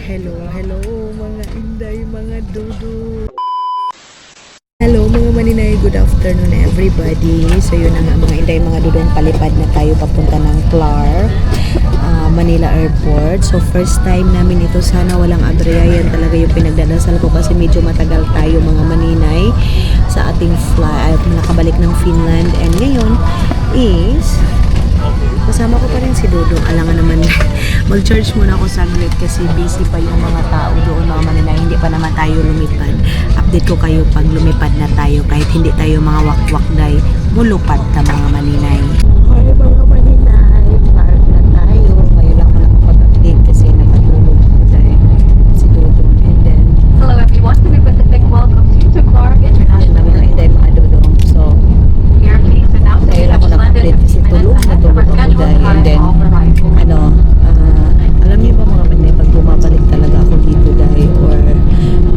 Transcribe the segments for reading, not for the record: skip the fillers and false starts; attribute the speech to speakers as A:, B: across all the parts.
A: Hello, hello mga inday, mga dudu. Hello mga maninay, good afternoon everybody. So yun na nga mga inday, mga dudong, palipad na tayo papunta ng Clark, Manila Airport. So first time namin ito, sana walang aberya. Yan talaga yung pinagdadasal ko kasi medyo matagal tayo mga maninay sa ating flight, nakabalik ng Finland. And ngayon is kasama ko pa rin si Dudong. Alangan naman mag-charge muna ako saglit kasi busy pa yung mga tao doon mga maninay. Hindi pa naman tayo lumipad. Update ko kayo pag lumipad na tayo kahit hindi tayo mga wakwak day. Mulupad ka mga maninay. Hi mga maninay, start na tayo. Ngayon lang ako nakapag-update kasi nakatulog dahil si Dudong. And then
B: Hello everyone, we Pacific welcomes you to Clark International
A: mga inday mga Dudong. So
B: Air. Please announce that
A: ngayon
B: you
A: ako
B: have landed
A: nakapag-update kasi
B: 15
A: tulog
B: minutes
A: na
B: ahead of
A: tulog
B: our
A: ako
B: scheduled
A: dahil. And
B: time
A: then
B: of arrival.
A: alam niyo ba mga maninay, pag bumabalik talaga ako dito dahil or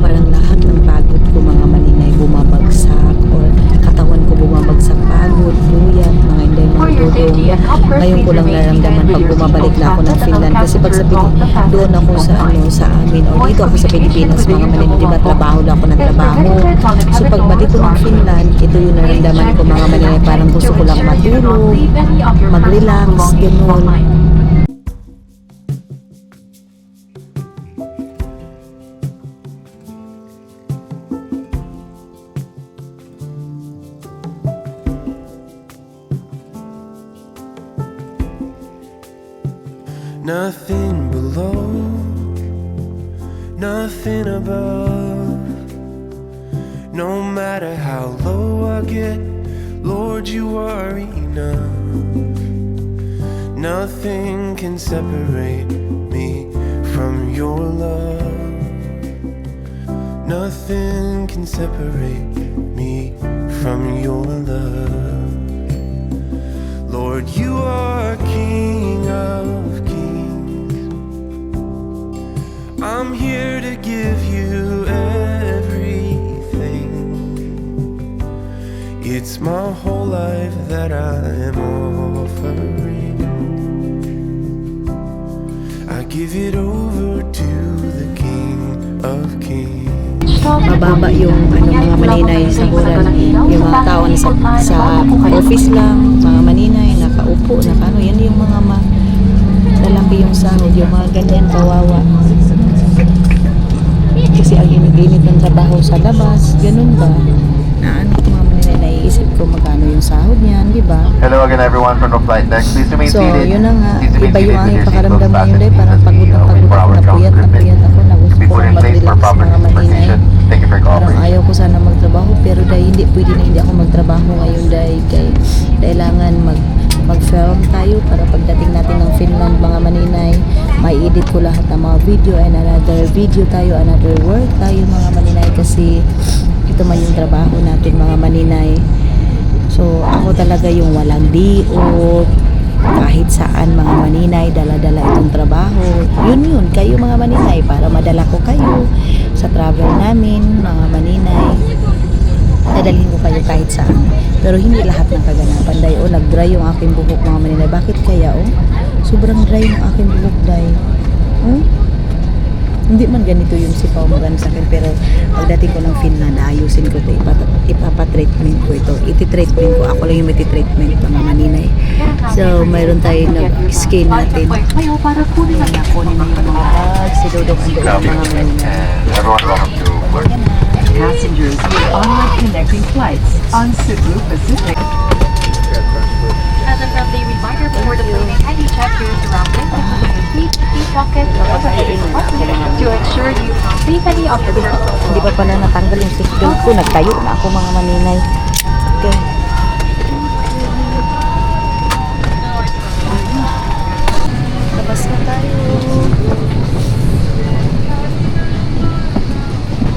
A: parang lahat ng pagod ko mga maninay bumabagsak or katawan ko bumabagsak, pagod, luyat, mga inday, mga
B: For your
A: dudong.
B: safety and comfort,
A: Ngayon ko
B: please
A: lang
B: remain
A: nararamdaman
B: seated
A: pag
B: with your
A: bumabalik na ako ng
B: seatbelt
A: Finland
B: fastened
A: kasi pag
B: until
A: sa
B: the doors of the
A: doon ako sa sa amin o dito ako sa Pilipinas mga maninay, di ba trabaho lang ako ng trabaho. So pagbalik ko ng Finland, ito yung nararamdaman ko mga maninay, parang gusto ko lang matulog, mag-relax, ganun.
C: Nothing below, nothing above. No matter how low I get, Lord, you are enough. Nothing can separate me from your love. Nothing can separate me from your love. Lord, you are King of kings. I'm here to give you everything. It's my whole life that I am offering. I give it over to the King of kings.
A: Mababa yung mga maninay sa huran, yung mga tao na sa office lang, mga maninay nakaupo, nakano, yan yung mga lalaki yung sahod, yung mga ganyan kawawa kasi ang init-init ng trabaho sa labas, ganun ba na ano, mga maninay, naiisip ko magkano yung sahod niyan, di ba?
D: Hello again everyone from the flight deck. Please remain
A: So
D: seated.
A: yun na nga,
D: Please remain
A: iba yung
D: seated with
A: aking
D: your
A: pakaramdam
D: seatbelts
A: ngayon day, parang
D: fastened
A: pagod
D: wait for our
A: na
D: ground
A: puyat
D: equipment
A: ako na gusto
D: to be
A: ko
D: put
A: lang
D: in place for
A: mag-relax
D: proper
A: mga maninay.
D: transportation. Thank you for your
A: Parang
D: cooperation.
A: ayaw ko sana magtrabaho pero dahil hindi pwede na hindi ako magtrabaho ngayon dahil kailangan mag-film tayo para pagdating natin ng Finland mga maninay, may edit ko lahat ng mga video and another video tayo, another work tayo mga maninay kasi ito man yung trabaho natin mga maninay. So ako talaga yung walang diop kahit saan mga maninay, dala-dala itong trabaho. Yun kayo mga maninay, para madala ko kayo sa travel namin mga maninay, dadalhin ko kayo kahit saan. Pero hindi lahat ng kaganapan day. O nag-dry yung aking buhok mga maninay. Bakit kaya sobrang dry ng aking buhok day. Hindi man ganito yung sipaw maganda sa akin, pero pagdating ko ng Finland ayusin ko ito, ipapatreatment ko ito, iti-treatment ko, ako lang yung iti-treatment mga maninay. So mayroon tayong nag-skin natin.
B: Kayo para kunin
A: Kaya kunin mo yung mga bag, si Dudong ando yung mga maninay.
D: And everyone welcome to work.
E: Passengers with onward connecting flights on Cebu Pacific.
B: As a friendly reminder before departing, kindly check your surroundings, including your seat pockets, and overhead compartments to ensure you have safety of your personal
A: Hindi pa pala natanggal yung seatbelt ko, nagtayo na ako mga maninay. Okay. Labas na tayo.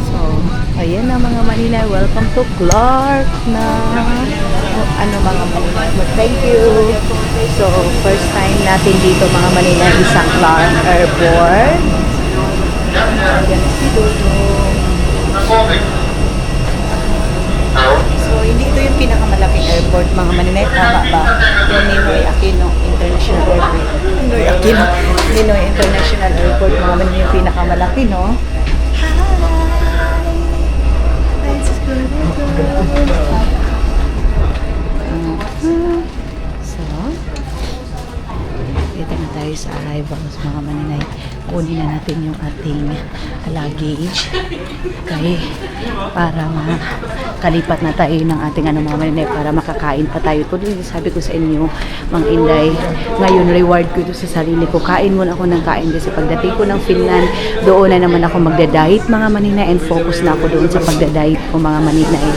A: So, ayan na mga maninay, welcome to Clark na ano mga maninay. But thank you. So, first time natin dito mga maninay sa Clark Airport. Ayan si Dudong. So, hindi ito yung pinakamalaking airport mga maninay, tama ba? Yung Ninoy Aquino International Airport. Ninoy International Airport mga maninay yung pinakamalaking malaki, no? Hi! Let's go. So, dito na tayo sa arrivals, mga maninay. Kunin na natin yung ating luggage. Okay? Para makalipat na tayo ng ating mga maninay, para makakain pa tayo. Kung sabi ko sa inyo, mga inday, ngayon reward ko ito sa sarili ko. Kain muna ako ng kain kasi pagdating ko ng Finland, doon na naman ako magda-diet, mga maninay, and focus na ako doon sa pagda-diet ko, mga maninay.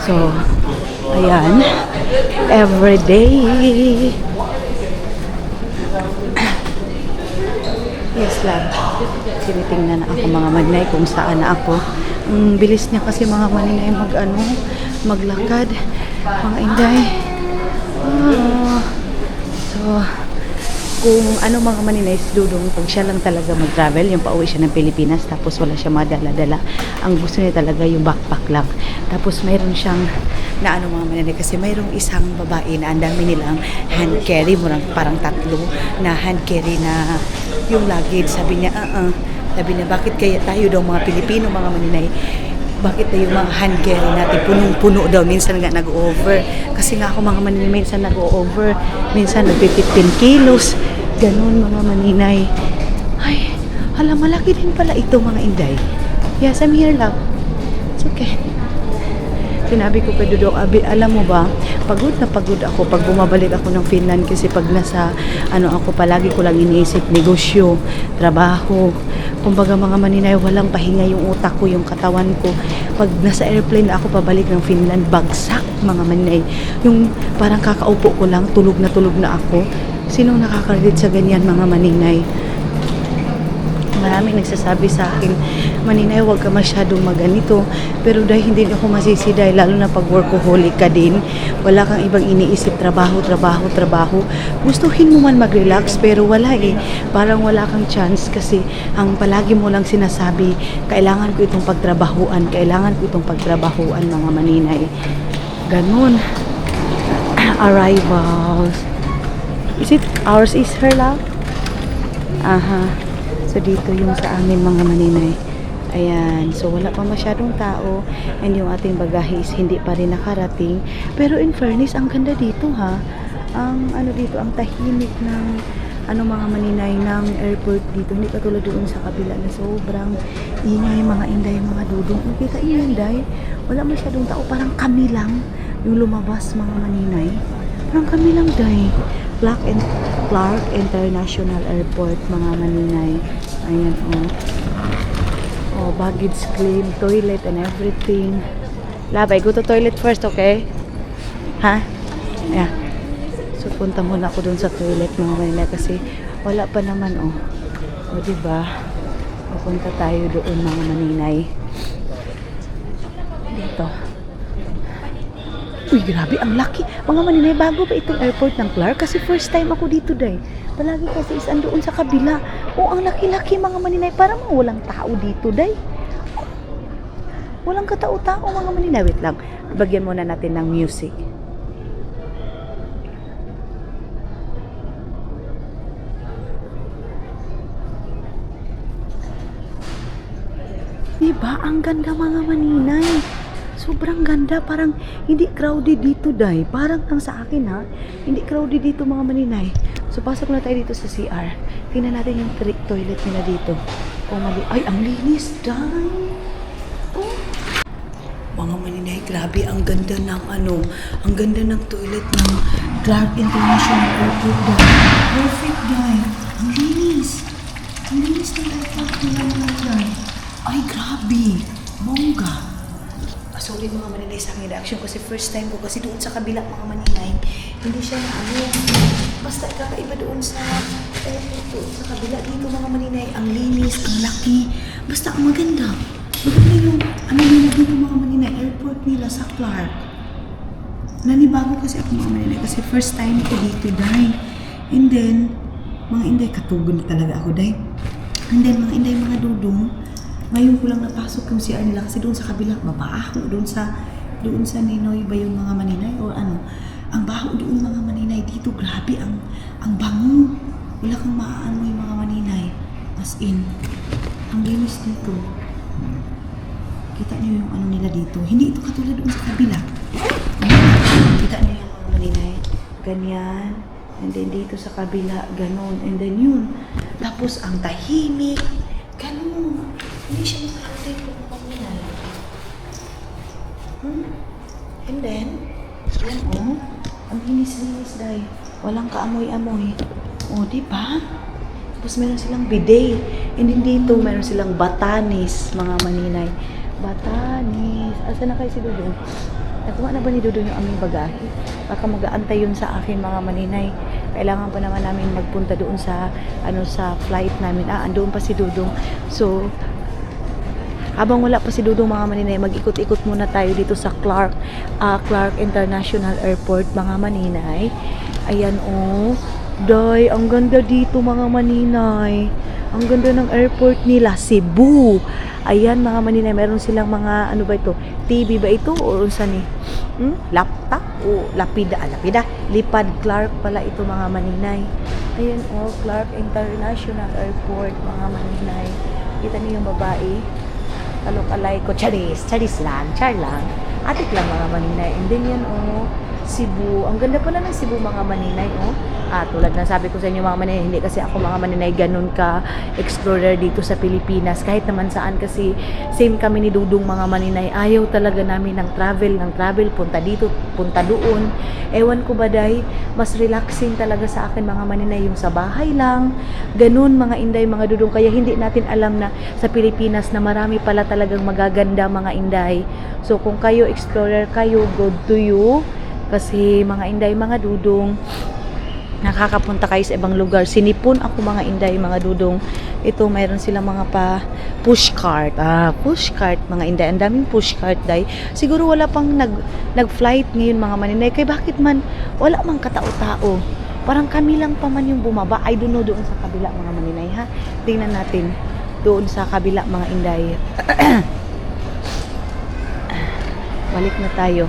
A: So, ayan, everyday. Yes, love. Tinitingnan na ako, mga maninay, kung saan na ako. Bilis niya kasi, mga maninay, maglakad. Mga inday. So, kung mga maninay, si Dudong, pag siya lang talaga mag-travel, yung pauwi siya ng Pilipinas, tapos wala siya madala-dala, ang gusto niya talaga yung backpack lang. Tapos mayroon siyang mga maninay, kasi mayroong isang babae na ang dami nilang hand carry, parang tatlo na hand carry na yung luggage. Sabi niya, bakit kaya tayo daw mga Pilipino, mga maninay, bakit tayo mga hand carry natin punong-puno daw, minsan nga nag-over, kasi nga ako, mga maninay, minsan nag-over, minsan nag-15 kilos, ganun, mga maninay. Ay, malaki din pala ito, mga inday. Yes, I'm here, love. It's okay. Sinabi ko kay Dudong, alam mo ba, pagod na pagod ako pag bumabalik ako ng Finland, kasi pag nasa ako, palagi ko lang iniisip negosyo, trabaho. Kumbaga, mga maninay, walang pahinga yung utak ko, yung katawan ko. Pag nasa airplane ako pabalik ng Finland, bagsak, mga maninay. Yung parang kakaupo ko lang, tulog na ako. Sino nakaka-relate sa ganyan, mga maninay? Maraming nagsasabi sa akin, maninay, huwag ka masyadong maganito. Pero dahil hindi ako masisi, dahil lalo na pag workaholic ka din, wala kang ibang iniisip, trabaho. Gustuhin mo man mag-relax, pero wala parang wala kang chance, kasi ang palagi mo lang sinasabi, kailangan ko itong pagtrabahuan, mga maninay. Ganun. Arrivals. Is it ours is her, love? So, dito yung sa amin, mga maninay. Ayan. So, wala pa masyadong tao. And yung ating bagahe is hindi pa rin nakarating. Pero in fairness, ang ganda dito, ha. Ang dito, ang tahimik ng mga maninay ng airport dito. Hindi katulad doon sa kabila na sobrang ingay, mga inday, mga Dudong. Nakita niyo, inday? Wala masyadong tao. Parang kami lang yung lumabas, mga maninay. Parang kami lang, day. Clark International Airport, mga maninay. Ayan, baggage claim, toilet and everything. Love, I go to toilet first, okay? Ha? Yeah. So, punta muna ako dun sa toilet, mga maninay, kasi wala pa naman, diba? Pupunta tayo doon, mga maninay. Dito. Uy, grabe, ang laki. Mga maninay, bago pa itong airport ng Clark? Kasi first time ako dito, day. Palagi kasi is andoon sa kabila. Ang laki-laki, mga maninay. Parang walang tao dito, day. Walang katao-tao, mga maninay. Wait lang. Bagyan muna natin ng music. Diba? Ang ganda, mga maninay. Sobrang ganda. Parang hindi crowded dito, day. Parang lang sa akin, ha. Hindi crowded dito, mga maninay. So, pasok na tayo dito sa CR. Tingnan natin yung toilet nila dito. Ay, ang linis, day. Mga maninay, grabe, ang ganda ng ang ganda ng toilet ng Clark International Airport, day. Perfect, day. Ang linis. Ang linis ng airport nila, day. Ay, grabe. Bongga. Sorry, mga maninay, sa aking reaction, kasi first time ko, kasi doon sa kabila, mga maninay, hindi siya basta kakaiba doon sa doon sa kabila. Dito, mga maninay, ang linis, ang laki, basta ang maganda yung nila dito, mga maninay, airport nila sa Clark. Nanibago kasi ako, mga maninay, kasi first time ko dito, day. And then, mga inday, katugon talaga ako, day. And then, mga inday, mga Dudong, ngayon ko lang napasok yung CR nila, kasi doon sa kabila, mabaho. Doon sa Ninoy ba yung mga maninay? O ang baho doon, mga maninay. Dito, grabe, ang Ang bango. Wala kang maaamoy mga maninay. As in, ang linis dito. Kita niyo yung ano nila dito. Hindi ito katulad doon sa kabila. Kita niyo yung mga maninay. Ganyan. And then dito sa kabila, ganon. And then yun. Tapos ang tahimik. Ganon. Hindi siya makakatay po ng maninay. And then, yan oh. Ang linis-linis dahil. Walang kaamoy-amoy. O, diba? Tapos meron silang bidet. And then dito, meron silang batanis, mga maninay. Batanis. Asa na kayo si Dudong? Nakuha na ba ni Dudong yung aming bagahe? Baka mag-aantay yun sa akin, mga maninay. Kailangan pa naman namin magpunta doon sa, sa flight namin. Andoon pa si Dudong. So, habang wala pa si Dudong, mga maninay, mag-ikot-ikot muna tayo dito sa Clark International Airport, mga maninay. Ayan oh. Day, ang ganda dito mga maninay. Ang ganda ng airport nila, Cebu. Ayan mga maninay, meron silang mga, ano ba ito? TV ba ito? O saan eh? Laptop? O lapida? Lapida? Lipad Clark pala ito mga maninay. Ayan oh, Clark International Airport mga maninay. Kita niyo yung babae? Kalok-alay ko, charis lang, char lang. Atik lang mga maninay. And then yan oh, Cebu. Ang ganda pala ng Cebu mga maninay oh. Tulad na sabi ko sa inyo mga maninay, hindi kasi ako mga maninay ganun ka explorer dito sa Pilipinas. Kahit naman saan kasi same kami ni Dudong mga maninay. Ayaw talaga namin ng travel, punta dito, punta doon. Ewan ko ba dahil mas relaxing talaga sa akin mga maninay yung sa bahay lang. Ganun mga inday, mga Dudong. Kaya hindi natin alam na sa Pilipinas na marami pala talagang magaganda mga inday. So kung kayo explorer kayo, good to you. Kasi mga inday, mga Dudong, nakakapunta kayo sa ibang lugar. Sinipon ako mga inday, mga Dudong. Ito, mayroon silang mga pushcart. Pushcart mga inday. Ang daming pushcart day. Siguro wala pang nag-flight ngayon mga maninay. Kaya bakit man wala mang katao-tao? Parang kami lang pa man yung bumaba. I don't know doon sa kabila mga maninay ha. Tingnan natin doon sa kabila mga inday. Balik na tayo.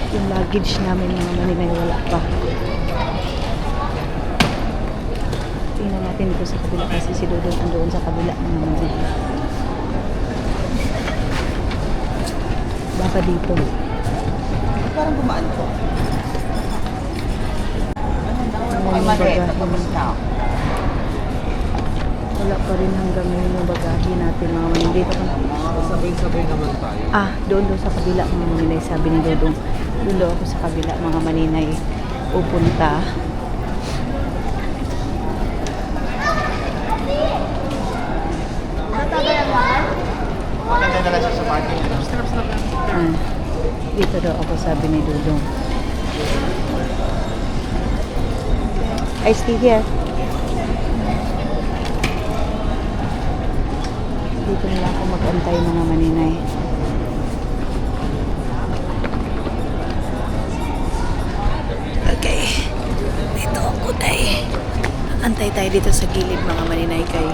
A: Yung luggage namin mga maninay wala pa. Tingnan natin dito sa kabila kasi si Dudong andoon sa kabila mga maninay. Baka dito. Parang bumaan ko. Wala pa rin hanggang ngayon yung bagahe natin mga maninay. Dito ka.
F: Sabay-sabay naman tayo.
A: Doon sa kabila mga maninay, sabi ni Dudong. Doon daw ako sa kabila mga maninay pupunta. Dito daw ako sabi ni Dudong. I stay here. Dito nila ako mag-antay mga maninay. Okay. Dito ako tayo. Antay tayo dito sa gilid mga maninay kay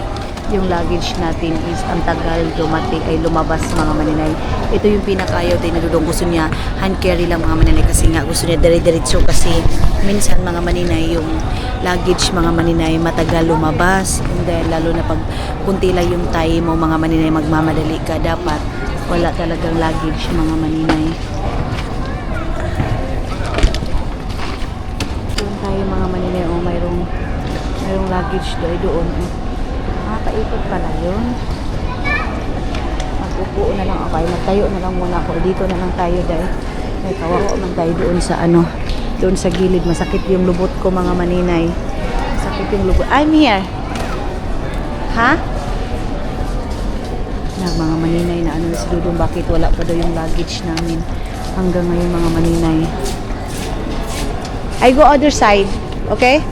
A: yung luggage natin is ang tagal dumating ay lumabas mga maninay. Ito yung pinakayaw tayo na Dudong. Gusto niya hand carry lang mga maninay kasi nga gusto niya dire-diretso kasi minsan mga maninay yung luggage mga maninay matagal lumabas. And then lalo na pag kunti lang yung time mo mga maninay magmamadali ka dapat wala talagang luggage mga maninay. Doon tayo mga maninay mayroong luggage doon. Nakakaikot pala yun. Mag-upo na lang ako. Magtayo na lang muna ako. Dito na lang tayo dahil may kawawa man tayo doon sa doon sa gilid. Masakit yung lubot ko mga maninay. Masakit yung lubot. I'm here. Ha? Mga maninay na si Dudong bakit wala pa daw yung luggage namin hanggang ngayon mga maninay. I go other side. Okay?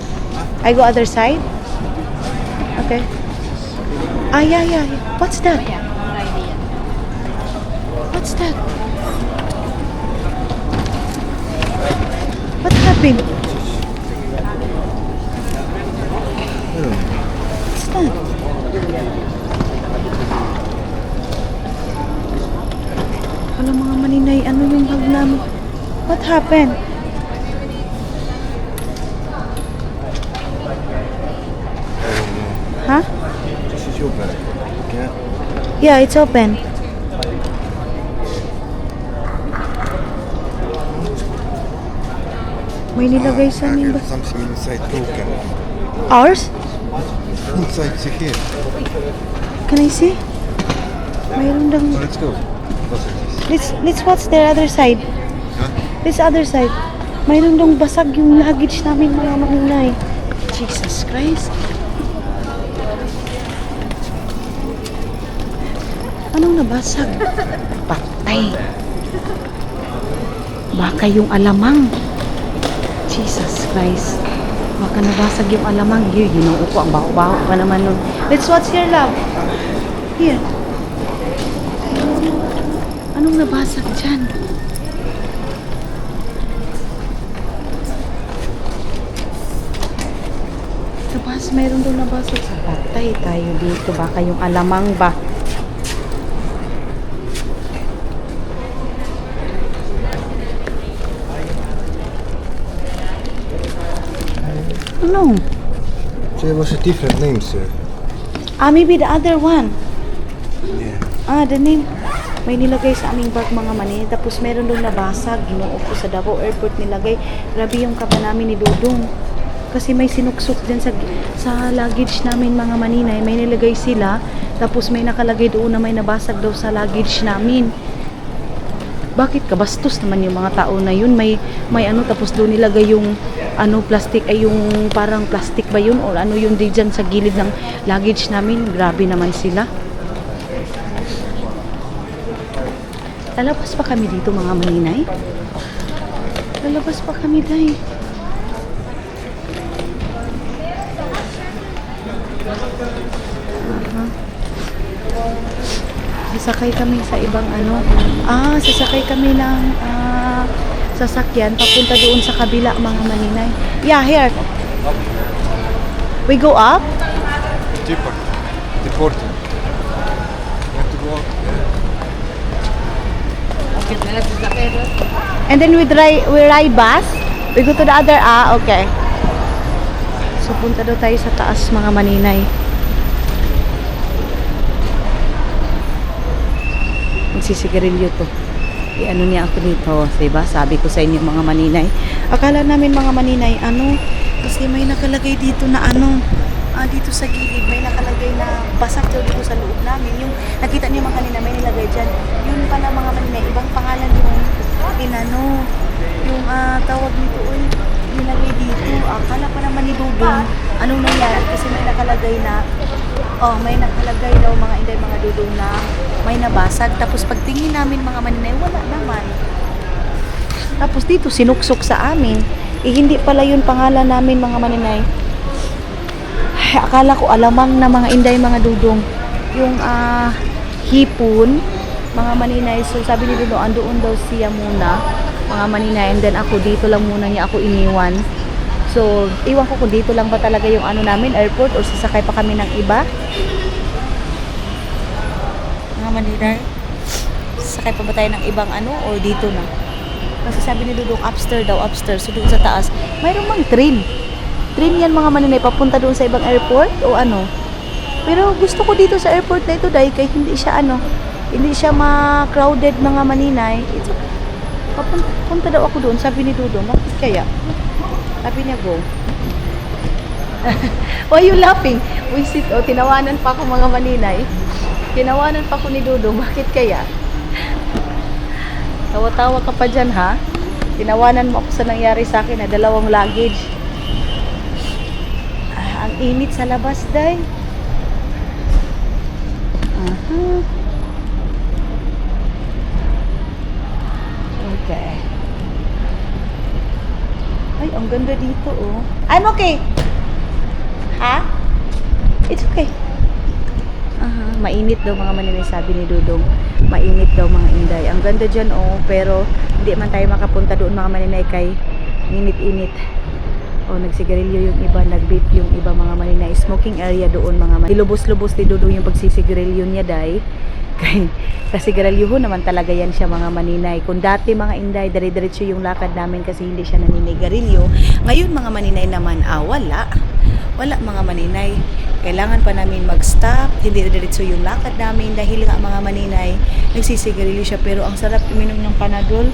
A: I go other side? Okay. Yeah. What's that? What's that? What happened? What's that? Alam mga maninay, ano yung bag namin? What happened? Huh?
C: This is your bag. Yeah.
A: Yeah, it's open. May nilagay sa amin ba?
C: Something inside broken.
A: Ours?
C: Inside the here.
A: Can I see? Mayroon dang...
C: Let's go.
A: Let's watch the other side. This other side. Mayroon dong basag yung luggage namin mga maninay. Jesus Christ. Anong nabasag? Patay. Baka yung alamang. Jesus Christ. Baka nabasag yung alamang. Here, ginuupo. Ang baho-baho pa naman nun. Let's watch here, love. Here. Anong nabasag dyan? Tapos mayroon doon nabasag. Sa patay tayo dito. Baka yung alamang ba? Ano?
C: There was a different name, sir.
A: Maybe the other one.
C: Yeah.
A: The name. May nilagay sa aming bag mga mani. Tapos meron doon nabasag. Ginoo ko sa Davao Airport nilagay. Grabe yung kaba namin ni Dudong. Kasi may sinuksok dyan sa luggage namin mga maninay. May nilagay sila. Tapos may nakalagay doon na may nabasag daw sa luggage namin. Bakit kabastos naman yung mga tao na yun? May ano, tapos doon nilagay yung ano, plastic, ay yung parang plastic ba yun? O ano yun di dyan sa gilid ng luggage namin? Grabe naman sila. Lalabas pa kami dito mga maninay. Lalabas pa kami dahil. Sasakay kami sa ibang ano. Sasakay kami ng sasakyan papunta doon sa kabila mga maninay. Yeah, here. We go up?
C: Deeper. Deported. You have to go up.
A: And then we ride bus. We go to the other, okay. So, punta daw tayo sa taas, mga maninay. Magsisigarilyo to. I-ano niya ako dito, diba? Sabi ko sa inyo, mga maninay. Akala namin, mga maninay, kasi may nakalagay dito na dito sa gilid, may nakalagay na basag daw dito sa loob namin. Yung nakita niyo mga kanina, may nilagay dyan. Yun pala mga maninay, ibang pangalan yung tawag nito, nilagay dito. Akala pa naman ni Dudong, anong nangyari? Kasi may nakalagay na, may nakalagay daw mga inday, mga Dudong na may nabasag. Tapos pagtingin namin mga maninay, wala naman. Tapos dito, sinuksok sa amin. Hindi pala yun pangalan namin mga maninay. Akala ko alamang na mga inday, mga Dudong. Yung hipon, mga maninay. So sabi ni Dudong, andoon daw siya muna, mga maninay. And then ako, dito lang muna niya ako iniwan. So, iwan ko kung dito lang ba talaga yung namin, airport, or sasakay pa kami ng iba. Mga maninay, sasakay pa ba tayo ng ibang or dito na? Kasi sabi ni Dudong, upstairs daw, upstairs. So doon sa taas, mayroon mang train. Train yan mga maninay, papunta doon sa ibang airport o ano. Pero gusto ko dito sa airport na ito dahil kaya hindi siya hindi siya ma-crowded mga maninay. Papunta daw ako doon, sabi ni Dudong, bakit kaya? Sabi niya, go. Why you laughing? Wisit, tinawanan pa ako mga maninay. Tinawanan pa ako ni Dudong, bakit kaya? Tawa-tawa ka pa dyan, ha? Tinawanan mo ako sa nangyari sa akin na 2 luggage. Ang init sa labas, day. Okay. Ay, ang ganda dito, oh. I'm okay. Ha? It's okay. Mainit daw mga maninay, sabi ni Dudong. Mainit daw mga inday. Ang ganda dyan, oh. Pero hindi man tayo makapunta doon mga maninay kay init-init. Nagsigarilyo yung iba, nag-vape yung iba mga maninay. Smoking area doon mga maninay. Lubos-lubos ni Dudong yung pagsisigarilyo niya, day. Kasi garalyuho naman talaga yan siya mga maninay. Kung dati mga inday, dire-diretso yung lakad namin kasi hindi siya naninigarilyo. Ngayon mga maninay naman, wala. Wala mga maninay. Kailangan pa namin mag-stop. Hindi diretso yung lakad namin dahil nga mga maninay, nagsisigarilyo siya. Pero ang sarap uminom ng Panadol.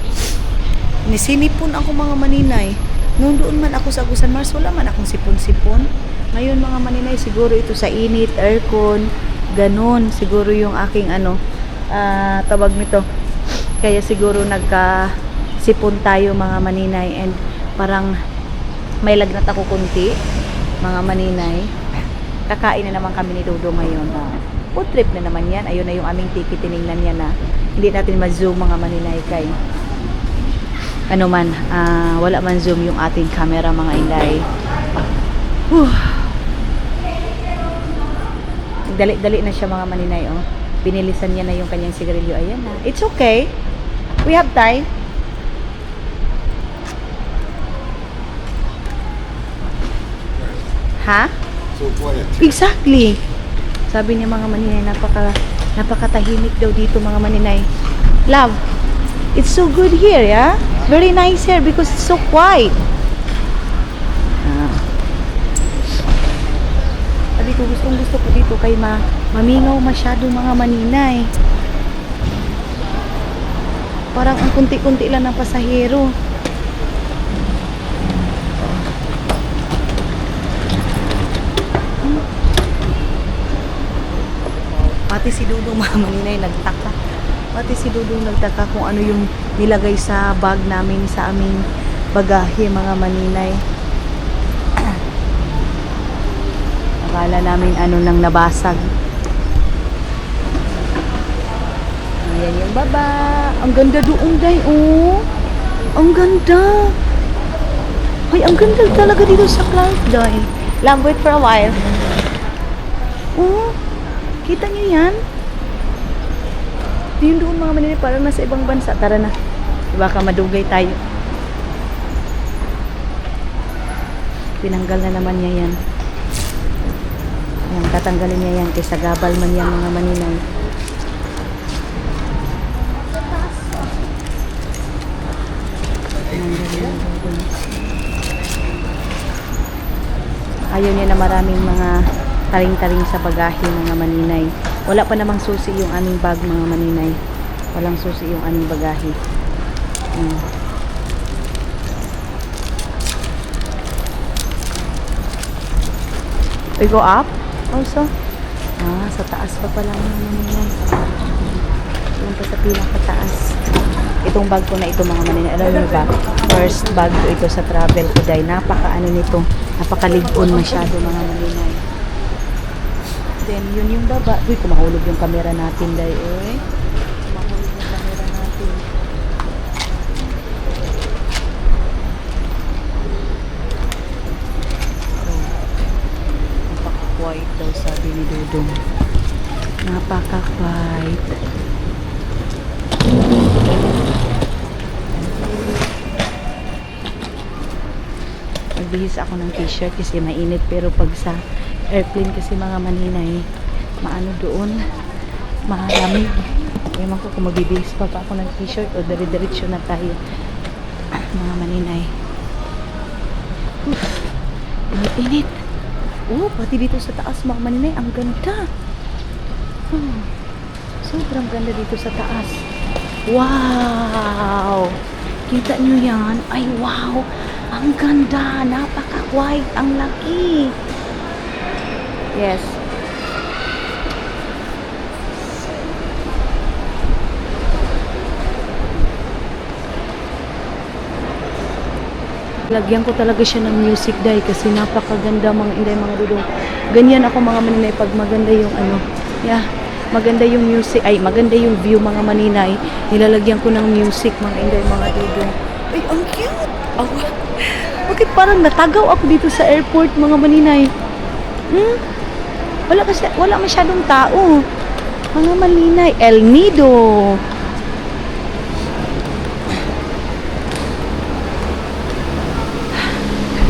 A: Nisinipon ako mga maninay. Noon doon man ako sa Agusan Mars, wala man akong sipon-sipon. Ngayon mga maninay, siguro ito sa init, aircon, ganun. Siguro yung aking tawag nito. Kaya siguro nagka-sipon tayo mga maninay and parang may lagnat ako kunti mga maninay. Kakain na naman kami ni Dodo ngayon. Food trip na naman yan. Ayun na yung aming ticket. Tinignan niya na. Hindi natin ma-zoom mga maninay kay wala man zoom yung ating camera mga inday. Dali-dali na siya mga maninay. Binilisan niya na yung kanyang sigarilyo. Ayan na. It's okay. We have time. Ha?
C: So quiet.
A: Exactly. Sabi niya mga maninay, napakatahimik daw dito mga maninay. Love, it's so good here, yeah? Very nice here because it's so quiet. Sabi ko, gusto ko dito kay mamingaw masyado mga maninay. Parang ang kunti-kunti lang ng pasahero. Pati si Dudong mga maninay nagtaka. Pati si Dudong nagtaka kung ano yung nilagay sa bag namin sa aming bagahe mga maninay. Akala namin nang nabasag. Ayan yung baba. Ang ganda doon, day, Ang ganda. Ay, ang ganda talaga dito sa Clark, day. Love, wait for a while. Kita niyo yan? Yun doon mga maninay, parang nasa ibang bansa. Tara na. Baka madugay tayo. Tinanggal na naman niya yan. Yan, tatanggalin niya yan. Kaysa gabal man yan mga maninay. Ayaw niya na maraming mga taring-taring sa bagahe mga maninay. Wala pa namang susi yung aming bag mga maninay. Walang susi yung aming bagahe. We go up also? Sa taas pa pala mga maninay. Yung pa sa pinakataas. Itong bag ko na ito mga maninay. Alam niyo ba? First bag ko ito sa travel ko dahil nito. Napakaligon masyado mga maninay. Then, yun yung baba. Uy, kumahulog yung camera natin, day. Kumahulog yung camera natin. Napaka-quiet daw, sabi ni Dudong. Napaka-quiet. Magbihis ako ng t-shirt kasi mainit. Pero pag sa airplane kasi mga maninay, maano doon, malamig. Ewan ko kung magbibihis pa ako ng t-shirt o dire-diretso na tayo mga maninay. Init-init. Pati dito sa taas mga maninay, ang ganda. Sobrang ganda dito sa taas. Wow! Kita nyo yan? Ay wow! Ang ganda! Napaka-white! Ang laki! Yes. Lagyan ko talaga siya ng music dahil kasi napakaganda mga inday mga dudong. Ganyan ako mga maninay pag maganda yung maganda yung music, maganda yung view mga maninay. Nilalagyan ko ng music mga inday mga dudong. Ay, ang cute! Bakit parang natagaw ako dito sa airport mga maninay? Wala masyadong tao. Mga maninay, El Nido.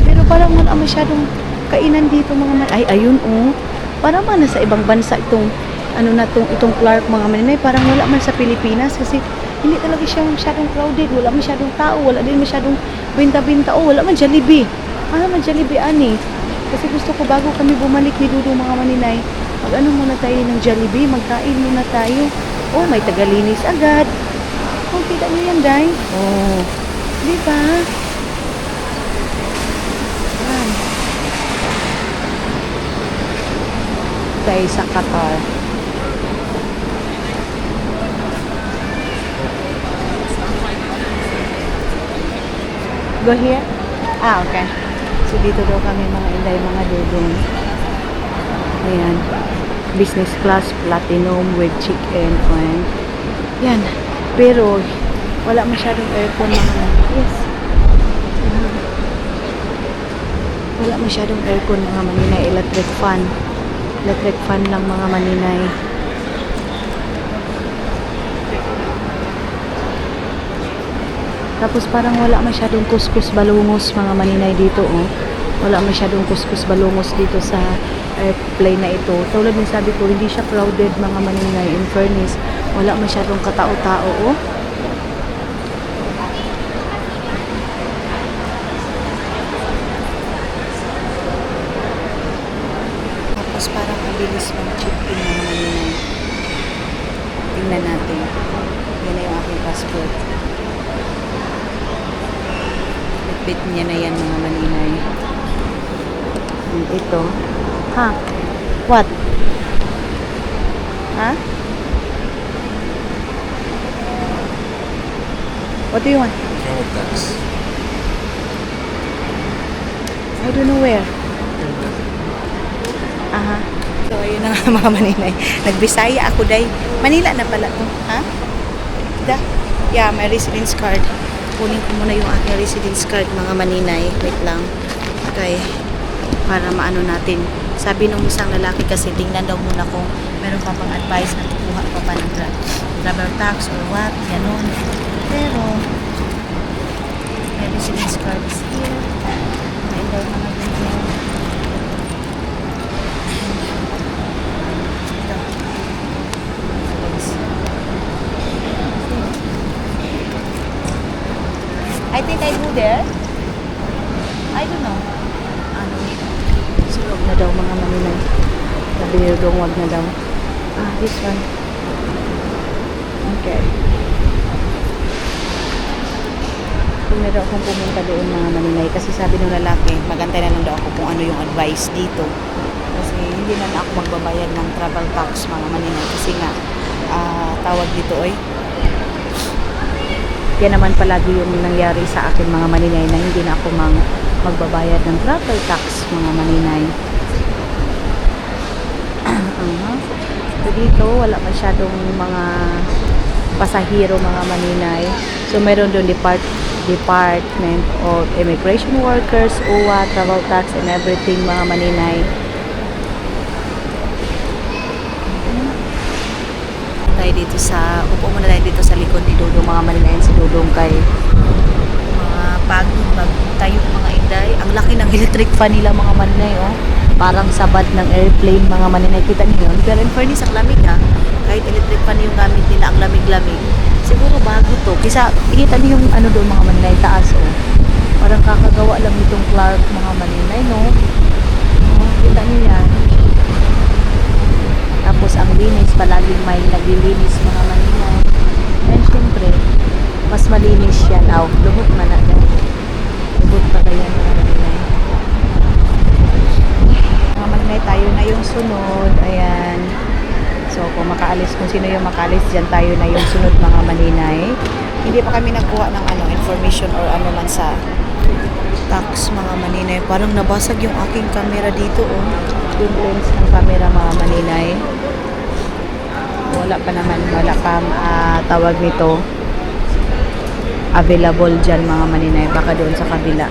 A: Pero parang wala masyadong kainan dito mga maninay. Ay, ayun Parang nasa ibang bansa ano na itong Clark mga maninay, parang wala man sa Pilipinas kasi hindi talaga siya masyadong crowded, wala masyadong tao, wala din masyadong binta-binta, wala man Jollibee. Man Jollibee ani. Kasi gusto ko bago kami bumalik ni Dudong mga maninay, mag-ano muna tayo ng Jollibee, magkain muna tayo. May tagalinis agad. Kita niyo yan, Day? Di ba? Yan. Tayo sa Qatar. Go here? Okay. So, dito daw kami mga inday, mga dudong. Ayan. Business class, platinum with chicken and yan. Pero, wala masyadong aircon mga yes. Wala masyadong aircon mga maninay. Electric fan. Electric fan lang mga maninay. Tapos parang wala masyadong kuskus balungos mga maninay dito Wala masyadong kuskus balungos dito sa airplane na ito. Tulad ng sabi ko, hindi siya crowded mga maninay. In fairness, wala masyadong katao-tao Tapos parang mabilis mag-check-in mga maninay. Tingnan natin. Yan na yung aking passport. Bit niya na yan mga maninay. Ito. What? What do you want?
F: Travel tax.
A: I don't know where. So, ayun na nga mga maninay. Nagbisaya ako, Day. Manila na pala to. Yeah, my residence card. Kunin ko muna yung aking residence card mga maninay. Wait lang. Okay. Para maano natin. Sabi nung isang lalaki kasi tingnan daw muna kung meron pa pang advice na kukuha pa pa ng travel tax or what. Ganon. Pero my residence card is here. May daw mga ganyan. I think I go there. I don't know. So, wag na daw mga maninay. Sabi niyo daw, wag na daw. This one. Okay. Huwag na daw akong pumunta doon mga maninay. Kasi sabi ng lalaki, magantay na lang daw ako kung ano yung advice dito. Kasi hindi na ako magbabayad ng travel tax mga maninay. Kasi nga, tawag dito yan naman palagi yung nangyari sa akin mga maninay na hindi na ako magbabayad ng travel tax mga maninay. So dito wala masyadong mga pasahero mga maninay. So meron doon Department of Immigration Workers, OWA, travel tax and everything mga maninay. Upo muna tayo dito sa likod ni Dudong mga maninay. Si Dudong kay mga pagod tayo mga inday. Ang laki ng electric fan nila mga maninay parang sabad ng airplane mga maninay, kita niyo yun. Pero in fairness ang lamig kahit electric fan yung gamit nila, ang lamig-lamig. Siguro bago to kisa ikita niyo yung ano doon mga maninay, taas parang kakagawa lang itong Clark mga maninay kita niyo yan. Tapos ang linis, palaging may naglilinis mga maninay. And syempre, mas malinis yan. Lubot man na yan. Lubot pa kaya mga maninay. Mga maninay, tayo na yung sunod. Ayan. So, kung sino yung makaalis, dyan tayo na yung sunod mga maninay. Hindi pa kami nagkuha ng information or ano man sa tax mga maninay. Parang nabasag yung aking camera dito yung lens ng camera mga maninay. Wala pa tawag nito available dyan mga maninay, baka doon sa kabila.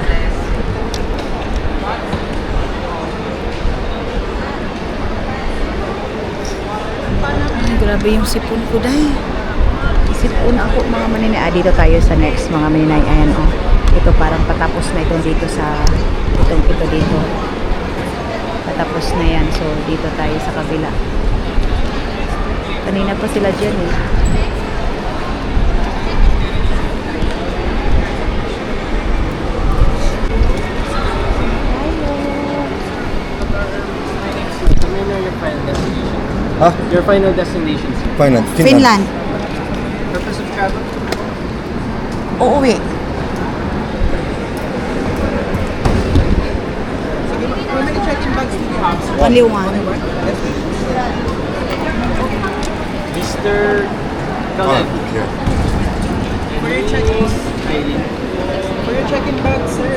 A: Grabe yung sipon ko, Day. Sipon ako mga maninay. Dito tayo sa next mga maninay. Ayan ito parang patapos na ito dito sa ito dito patapos na yan. So dito tayo sa kabila. So Kanina pa sila dyan eh.
F: Your final destination.
G: Huh?
F: Your final destination, sir.
G: Finland.
A: Finland.
F: Purpose of travel?
A: Uuwi.
F: How many check-in bags do you have, sir?
A: Only one.
F: Mr.
G: Oh,
F: Khaled.
G: yeah.
F: For your check-in, Eileen.
H: For your check-in bag, sir,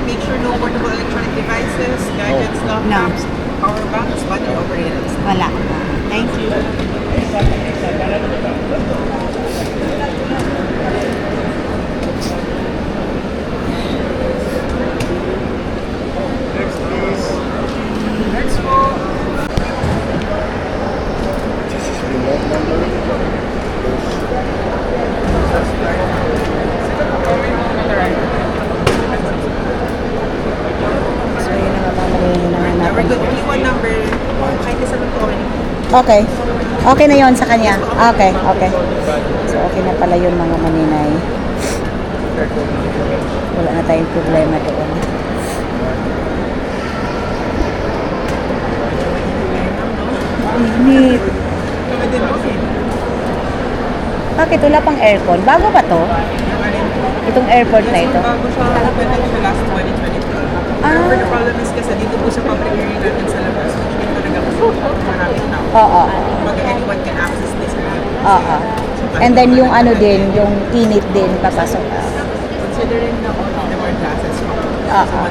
H: make sure no portable electronic devices, gadgets, laptops, power banks, battery operated.
A: Wala. Thank you.
F: Next, please. Next po.
G: This is Finland number.
A: So, yun ang mga
H: Number good, P1 number, kahit isa lang po.
A: Okay. Okay na yon sa kanya. Okay, okay. So, okay na pala yun mga maninay. Wala na tayong problema doon. Init. Bakit wala pang aircon? Bago ba to? Itong airport na ito?
H: Bago siya, pwede siya last 2022. Pero the problem is kasi dito po sa public area natin sa labas, hindi talaga maraming tao.
A: Oo.
H: Kumbaga anyone can access this.
A: Oo. And then yung ano din, yung init din papasok.
H: Considering na all of them are classes from
A: Oo.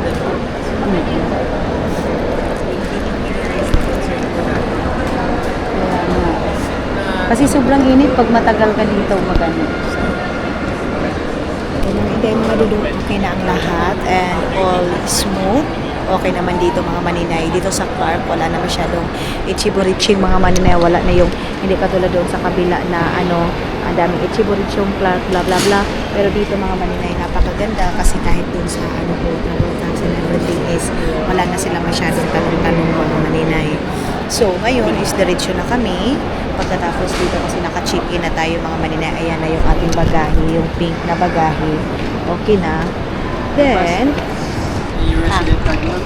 A: Kasi sobrang init pag matagal ka dito magano. Hindi mga dudong okay na ang lahat and all smooth. Okay naman dito mga maninay. Dito sa Clark, wala na masyadong itchiboriching mga maninay. Wala na yung, hindi katulad doon sa kabila na ano, ang daming itchiboriching Clark, bla bla bla. Pero dito mga maninay, napakaganda kasi kahit doon sa ano po, tax and everything is, wala na sila masyadong tanong-tanong mga maninay. So, ngayon is diretso na kami. Pagkatapos dito kasi naka-check-in na tayo mga maninay. Ayan na yung ating bagahe, yung pink na bagahe. Okay na. Then,
F: Your resident card mo.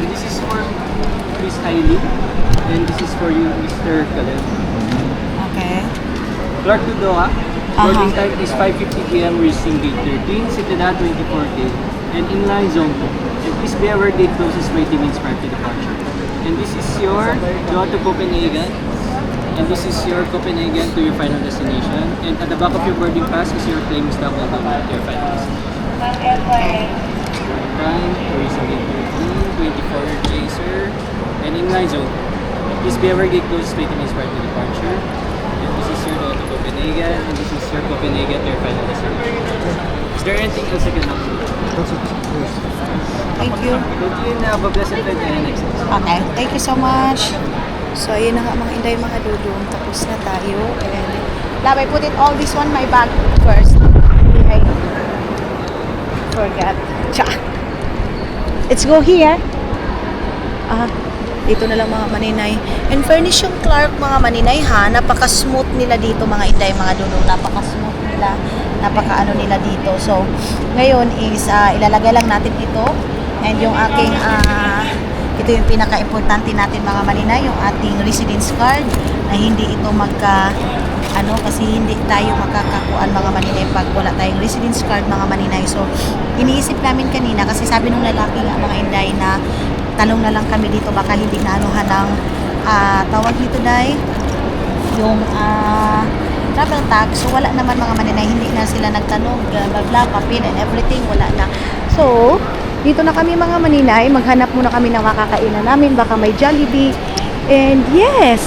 F: This is for Miss Eileen. And this is for you, Mr. Khaled.
A: okay.
F: Clark to Doha. Boarding time is 5:50 p.m. reaching gate 13, Citadel 24K, and inline zone 2. And please be aware gate closes 20 minutes prior to departure. And this is your Doha to Copenhagen. And this is your Copenhagen to your final destination. And at the back of your boarding pass is your claim stop welcome to your final destination. Time, reaching gate 13, 24K, sir. And inline zone. Please be aware gate closes 20 minutes prior to departure. And this is your Doha to Copenhagen. And this is your Copenhagen to your final destination. Is there anything else I can help you with?
G: That's it. Yes.
A: Thank you.
F: Thank you and have a blessed flight and next time.
A: Okay, thank you so much. So, ayun na nga mga inday mga dudong. Tapos na tayo. And, love, I put it all this one my bag first. I forgot. Cha. Let's go here. Dito na lang mga maninay. And furnish yung Clark mga maninay ha. Napaka-smooth nila dito mga inday mga dudong. Napaka-smooth nila. Napaka-ano nila dito. So, ngayon is ilalagay lang natin ito. And yung aking ito yung pinaka-importante natin mga maninay, yung ating residence card na hindi ito kasi hindi tayo makakakuan mga maninay pag wala tayong residence card mga maninay. So, iniisip namin kanina kasi sabi nung lalaki nga mga inday na tanong na lang kami dito baka hindi na anuhan ng tawag dito day yung travel tag. So, wala naman mga maninay, hindi na sila nagtanong, bla bla, papel and everything, wala na. So, dito na kami mga maninay, maghanap muna kami ng makakainan namin, baka may Jollibee. And yes,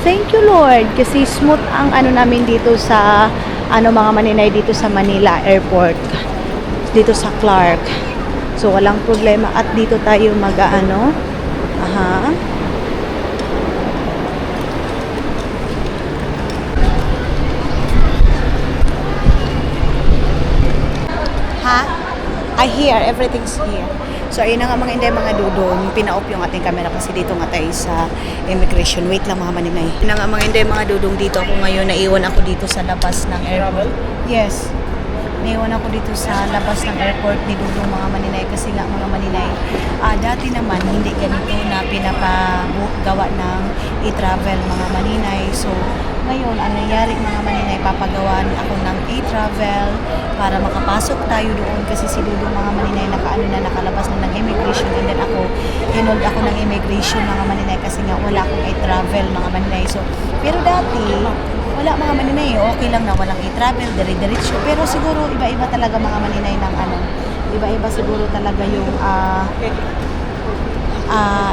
A: thank you Lord, kasi smooth ang ano namin dito sa mga maninay dito sa Manila Airport, dito sa Clark. So walang problema at dito tayo mag-ano. I hear everything's here. So ayun na nga mga inday mga dudong, pina-off yung ating camera kasi dito nga tayo sa immigration. Wait lang mga maninay. Ayun na nga mga inday mga dudong, dito ako ngayon, naiwan ako dito sa labas ng airport. Yes. Naiwan ako dito sa labas ng airport ni Dudong mga maninay kasi nga mga maninay, dati naman hindi ganito na pinapagawa ng e-travel mga maninay. So ngayon, ang nangyari mga maninay, papagawan ako ng e-travel para makapasok tayo doon kasi si Dudong mga maninay nakalabas na ng immigration, and then ako, hinold ako ng immigration mga maninay kasi nga wala akong e-travel mga maninay. So, pero dati, wala mga maninay, okay lang na walang e-travel, dire-diretso. Pero siguro iba-iba talaga mga maninay ng iba-iba siguro talaga yung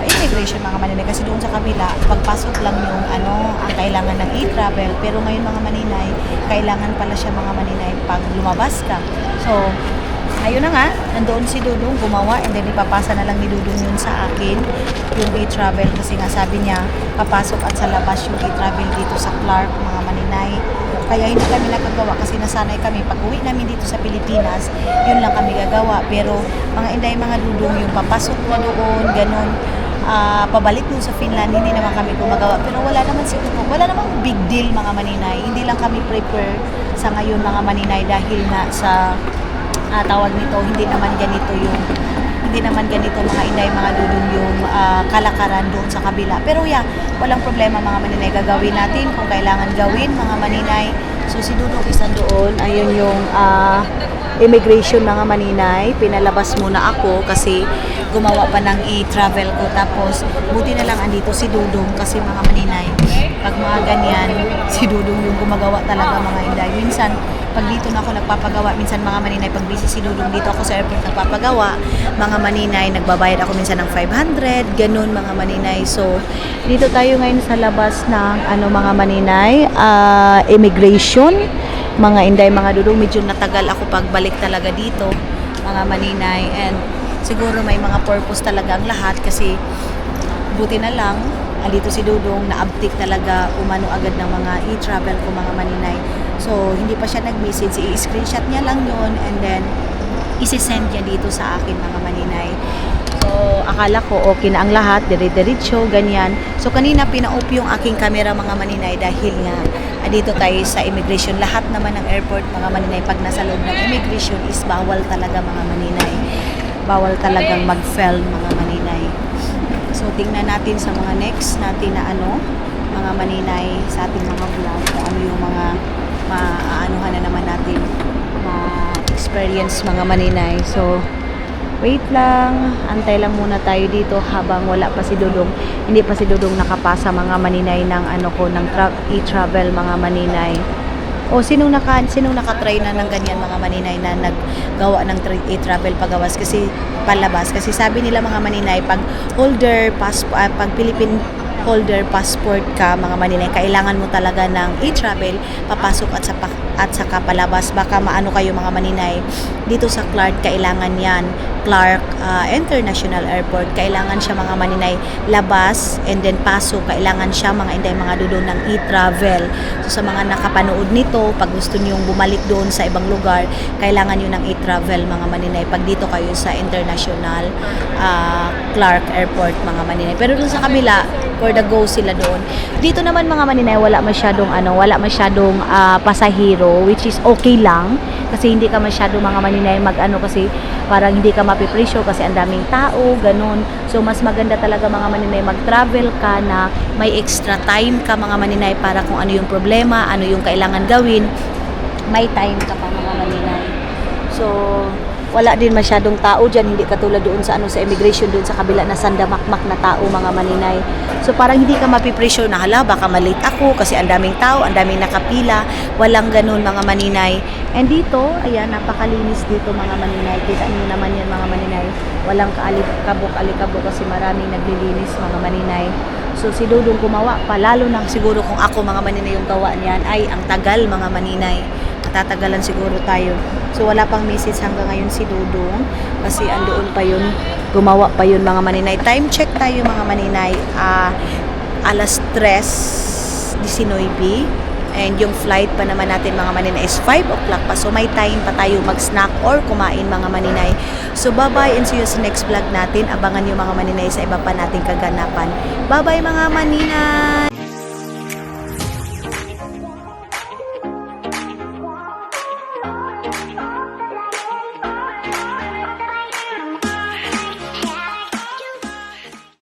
A: immigration mga maninay. Kasi doon sa kabila, pagpasok lang yung ang kailangan ng e-travel. Pero ngayon mga maninay, kailangan pala siya mga maninay pag lumabas ka. So, ayun na nga, nandoon si Dudong gumawa, and then ipapasa na lang ni Dudong yun sa akin, yung e-travel, kasi nga sabi niya, papasok at sa labas yung e-travel dito sa Clark, mga maninay. Kaya hindi kami nakagawa kasi nasanay kami, pag uwi namin dito sa Pilipinas, yun lang kami gagawa. Pero mga inday, mga Dudong, yung papasok na doon, ganun, pabalik dun sa Finland, hindi naman kami gumagawa. Pero wala namang big deal mga maninay. Hindi lang kami prepare sa ngayon mga maninay dahil nga sa tawag nito, hindi naman ganito mga inday mga dudong yung kalakaran doon sa kabila. Pero walang problema mga maninay, gagawin natin kung kailangan gawin mga maninay. So si Dudong isang doon, ayun yung immigration mga maninay, pinalabas muna ako kasi gumawa pa ng e-travel ko. Tapos buti na lang andito si Dudong kasi mga maninay, pag mga ganyan, si Dudong yung gumagawa talaga mga inday. Minsan pag dito na ako nagpapagawa, minsan mga maninay, pag busy si Dudong dito ako sa airport nagpapagawa, mga maninay, nagbabayad ako minsan ng 500, ganun mga maninay. So, dito tayo ngayon sa labas ng mga maninay, immigration, mga inday, mga Dudong. Medyo natagal ako pagbalik talaga dito, mga maninay, and siguro may mga purpose talaga ang lahat kasi buti na lang, dito si Dudong, na-uptick talaga, umano agad ng mga e-travel ko mga maninay. So, hindi pa siya nag-message, i-screenshot niya lang yun, and then, isi-send niya dito sa akin mga maninay. So, akala ko okay na ang lahat, dire-diretso, ganyan. So, kanina pina-off yung aking camera mga maninay dahil nga, dito tayo sa immigration. Lahat naman ng airport mga maninay, pag nasa loob ng immigration is bawal talaga mga maninay. Bawal talagang mag-fail mga maninay. So, tingnan natin sa mga next natin na mga maninay sa ating mga vlog, kung ano yung mga maaanuhan na naman natin, ma-experience mga maninay. So, wait lang, antay lang muna tayo dito habang wala pa si Dudong. Hindi pa si Dudong nakapasa mga maninay ng ng e-travel mga maninay. O sinong nakatry na ng ganyan mga maninay na naggawa ng e-travel pagawas kasi palabas, kasi sabi nila mga maninay, pag pag Philippine holder passport ka mga maninay, kailangan mo talaga ng e-travel papasok at saka palabas. Baka maano kayo mga maninay, dito sa Clark kailangan yan, Clark International Airport, kailangan siya mga maninay labas and then pasok, kailangan siya mga inday mga dudong ng e-travel. So sa mga nakapanood nito, pag gusto niyong bumalik doon sa ibang lugar, kailangan yun ng e-travel mga maninay pag dito kayo sa International Clark Airport mga maninay. Pero doon sa kabila, for the go sila doon. Dito naman mga maninay, wala masyadong pasahero, which is okay lang kasi hindi ka masyadong mga maninay kasi parang hindi ka mapipresyo kasi ang daming tao, ganun. So mas maganda talaga mga maninay mag-travel ka na may extra time ka mga maninay para kung ano yung problema, ano yung kailangan gawin, may time ka pa mga maninay. So wala din masyadong tao dyan, hindi katulad doon sa sa immigration doon sa kabila na sandamakmak na tao mga maninay. So parang hindi ka mapipresyo na hala baka malate ako kasi ang daming tao, ang daming nakapila, walang ganun mga maninay. And dito, ayan, napakalinis dito mga maninay. Kita niyo naman yan mga maninay, walang kaalikabok kasi maraming naglilinis mga maninay. So si Dudong gumawa pa, lalo na siguro kung ako mga maninay yung gawa niyan, ay ang tagal mga maninay, matatagalan siguro tayo. So wala pang message hanggang ngayon si Dudong kasi andoon pa yun, gumawa pa yun mga maninay. Time check tayo mga maninay, alas 3:19, And yung flight pa naman natin mga maninay is 5 o'clock pa. So may time pa tayo mag-snack or kumain mga maninay. So bye-bye and see you sa next vlog natin. Abangan nyo mga maninay sa iba pa nating kaganapan. Bye-bye mga maninay!